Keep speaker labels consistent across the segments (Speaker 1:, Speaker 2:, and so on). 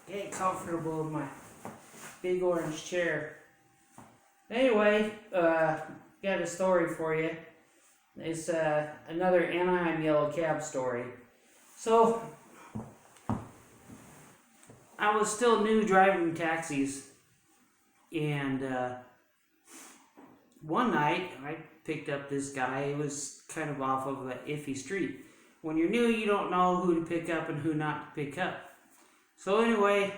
Speaker 1: Get comfortable in my big orange chair. Anyway, got a story for you. It's another Anaheim yellow cab story. So, I was still new driving taxis, and one night I picked up this guy. He was kind of off of an iffy street. When you're new, you don't know who to pick up and who not to pick up. So anyway,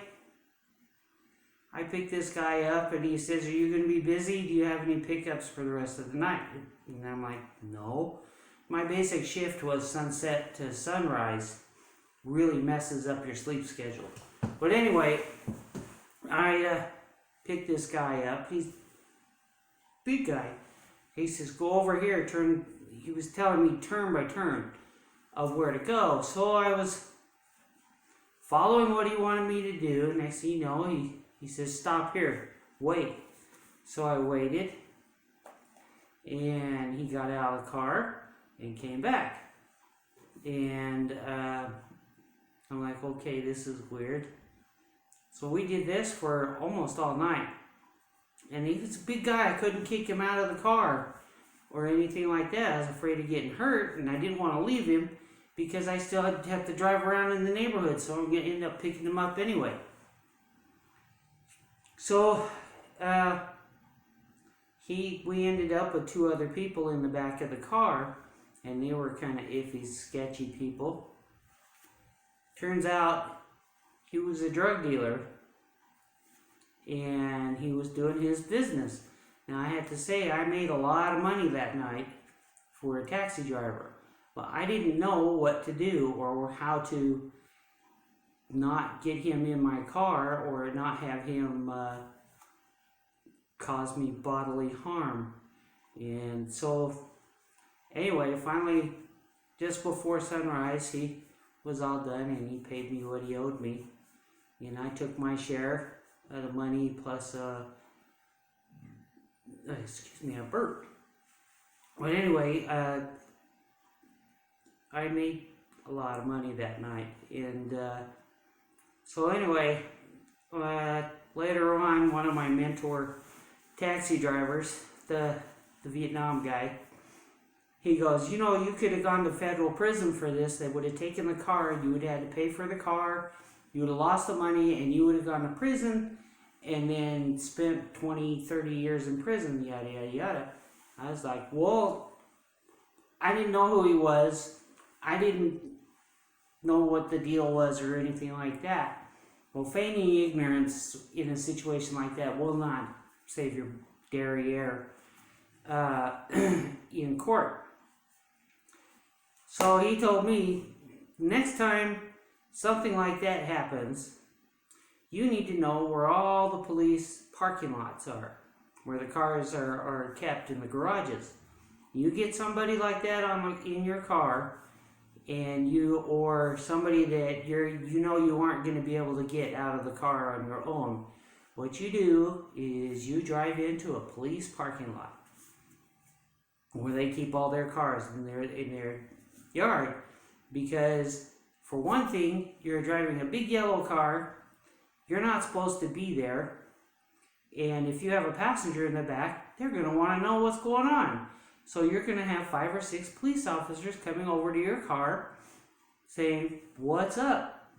Speaker 1: I picked this guy up, and he says, "Are you going to be busy? Do you have any pickups for the rest of the night?" And I'm like, "No." My basic shift was sunset to sunrise. Really messes up your sleep schedule. But anyway, I picked this guy up. He's a big guy. He says, "Go over here, turn." He was telling me turn by turn of where to go. So I was following what he wanted me to do. Next thing you know, he says, "Stop here, wait." So I waited, and he got out of the car and came back. And I'm like, okay, this is weird. So we did this for almost all night. And he was a big guy. I couldn't kick him out of the car or anything like that. I was afraid of getting hurt, and I didn't want to leave him because I still had to have to drive around in the neighborhood, so I'm going to end up picking him up anyway. So we ended up with two other people in the back of the car, and they were kind of iffy, sketchy people. Turns out he was a drug dealer, and he was doing his business. Now, I have to say, I made a lot of money that night for a taxi driver, but I didn't know what to do or how to not get him in my car or not have him cause me bodily harm. And so, anyway, finally, just before sunrise, he was all done, and he paid me what he owed me. And I took my share of the money plus, a burp. But anyway, I made a lot of money that night. And so anyway, later on, one of my mentor taxi drivers, the Vietnam guy, he goes, "You know, you could have gone to federal prison for this. They would have taken the car. You would have had to pay for the car. You would have lost the money, and you would have gone to prison and then spent 20, 30 years in prison, yada, yada, yada." I was like, well, I didn't know who he was. I didn't know what the deal was or anything like that. Well, feigning ignorance in a situation like that will not save your derriere in court. So he told me, next time something like that happens, you need to know where all the police parking lots are, where the cars are kept in the garages. You get somebody like that in your car, and or somebody that you aren't going to be able to get out of the car on your own. What you do is you drive into a police parking lot where they keep all their cars in their yard, because for one thing, you're driving a big yellow car. You're not supposed to be there. And if you have a passenger in the back, they're going to want to know what's going on. So you're going to have 5 or 6 police officers coming over to your car saying, "What's up?"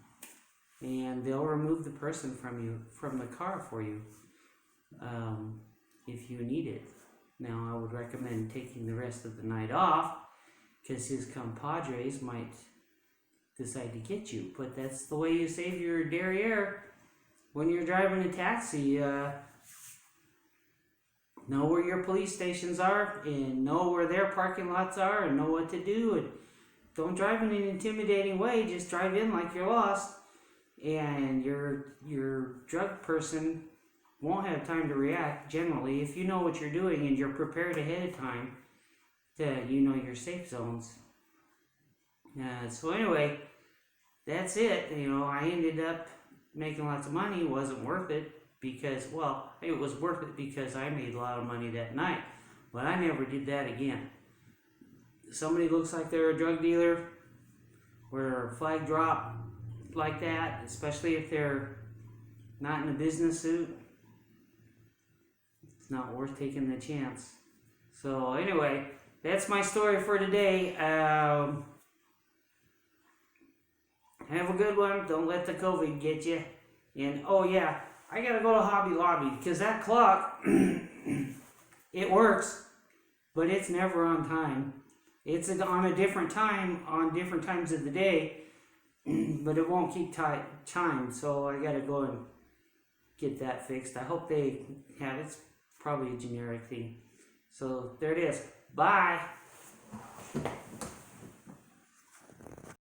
Speaker 1: And they'll remove the person from the car for you if you need it. Now, I would recommend taking the rest of the night off, because his compadres might decide to get you. But that's the way you save your derriere when you're driving a taxi. Know where your police stations are, and know where their parking lots are, and know what to do. And don't drive in an intimidating way. Just drive in like you're lost, and your drug person won't have time to react. Generally, if you know what you're doing and you're prepared ahead of time, you know your safe zones. So anyway, that's it. I ended up making lots of money. It wasn't worth it because, well, it was worth it because I made a lot of money that night. But I never did that again. Somebody looks like they're a drug dealer, or a flag drop, like that, especially if they're not in a business suit, it's not worth taking the chance. So anyway, that's my story for today. Have a good one. Don't let the COVID get you. And oh yeah, I gotta go to Hobby Lobby because that clock, it works, but it's never on time. It's on a different time on different times of the day, but it won't keep time. So I gotta go and get that fixed. I hope they have it. It's probably a generic thing. So there it is. Bye.